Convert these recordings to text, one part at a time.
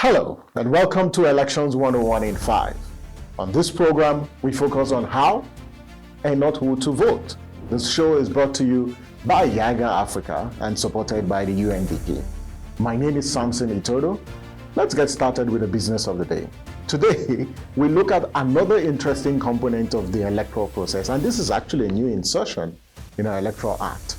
Hello, and welcome to Elections 101 in 5. On this program, we focus on how and not who to vote. This show is brought to you by Yaga Africa and supported by the UNDP. My name is Samson Itodo. Let's get started with the business of the day. Today, we look at another interesting component of the electoral process, and this is actually a new insertion in our Electoral Act.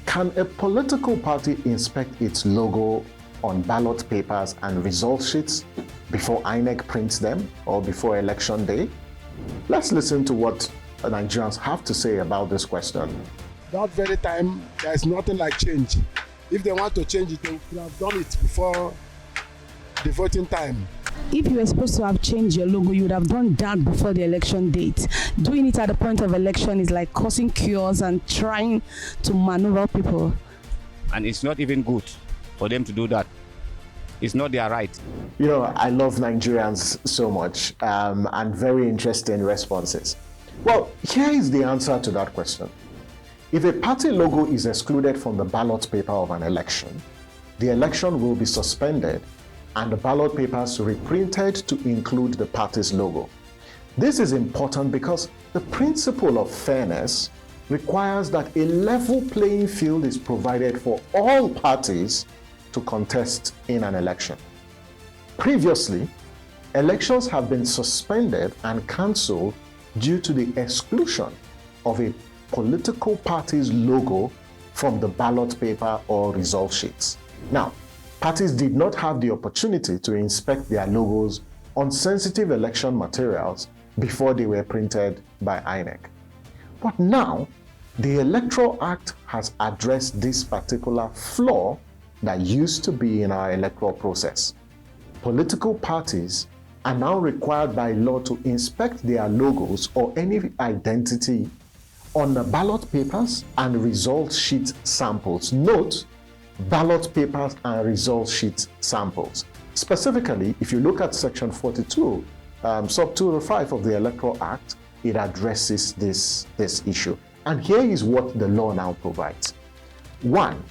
Can a political party inspect its logo on ballot papers and result sheets before INEC prints them or before election day? Let's listen to what Nigerians have to say about this question. That very time, there is nothing like change. If they want to change it, they could have done it before the voting time. If you were supposed to have changed your logo, you would have done that before the election date. Doing it at the point of election is like causing chaos and trying to maneuver people. And it's not even good for them to do that. It's not their right. You know, I love Nigerians so much and very interesting responses. Well, here is the answer to that question. If a party logo is excluded from the ballot paper of an election, the election will be suspended and the ballot papers reprinted to include the party's logo. This is important because the principle of fairness requires that a level playing field is provided for all parties to contest in an election. Previously, elections have been suspended and cancelled due to the exclusion of a political party's logo from the ballot paper or result sheets. Now, parties did not have the opportunity to inspect their logos on sensitive election materials before they were printed by INEC. But now, the Electoral Act has addressed this particular flaw that used to be in our electoral process. Political parties are now required by law to inspect their logos or any identity on the ballot papers and result sheet samples. Note, ballot papers and result sheet samples. Specifically, if you look at Section 42, sub 205 of the Electoral Act, it addresses this issue. And here is what the law now provides. 1.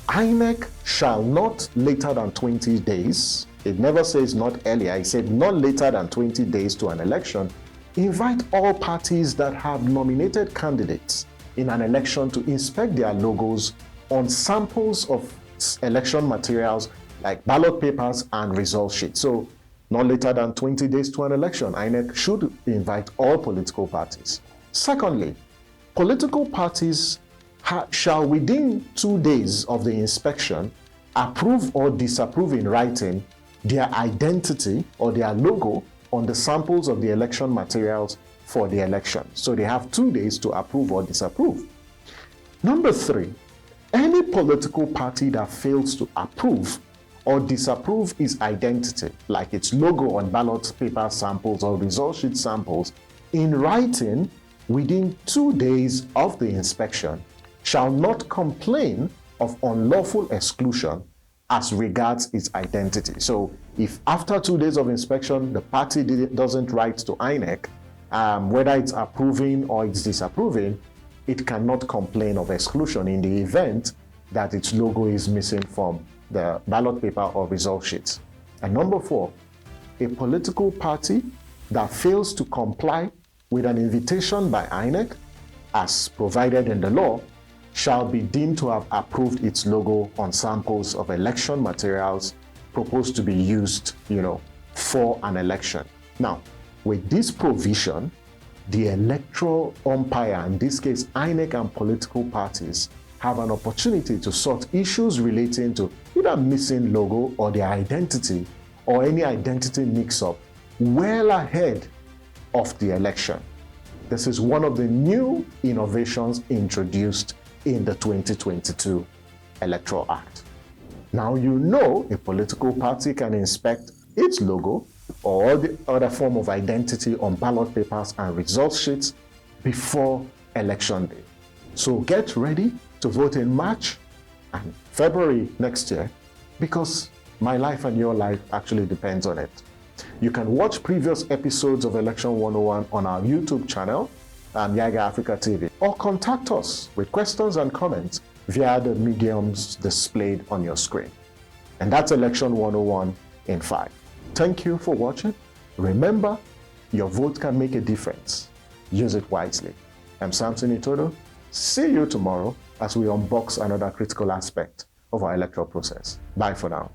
INEC shall not later than 20 days, it never says not earlier, it said not later than 20 days to an election, invite all parties that have nominated candidates in an election to inspect their logos on samples of election materials like ballot papers and result sheets. So, not later than 20 days to an election, INEC should invite all political parties. Secondly, political parties shall within 2 days of the inspection approve or disapprove in writing their identity or their logo on the samples of the election materials for the election. So they have 2 days to approve or disapprove. Number 3, any political party that fails to approve or disapprove its identity, like its logo on ballot paper samples or result sheet samples, in writing within 2 days of the inspection, shall not complain of unlawful exclusion as regards its identity. So if after 2 days of inspection, the party doesn't write to INEC, whether it's approving or it's disapproving, it cannot complain of exclusion in the event that its logo is missing from the ballot paper or result sheets. And number 4, a political party that fails to comply with an invitation by INEC, as provided in the law, shall be deemed to have approved its logo on samples of election materials proposed to be used, for an election. Now, with this provision, the electoral umpire, in this case INEC and political parties, have an opportunity to sort issues relating to either missing logo or their identity or any identity mix-up well ahead of the election. This is one of the new innovations introduced in the 2022 Electoral Act. Now you know a political party can inspect its logo or the other form of identity on ballot papers and result sheets before election day. So get ready to vote in March and February next year, because my life and your life actually depends on it. You can watch previous episodes of Election 101 on our YouTube channel, Yaga Africa TV, or contact us with questions and comments via the mediums displayed on your screen. And that's Election 101 in 5. Thank you for watching. Remember, your vote can make a difference. Use it wisely. I'm Samson Itodo. See you tomorrow as we unbox another critical aspect of our electoral process. Bye for now.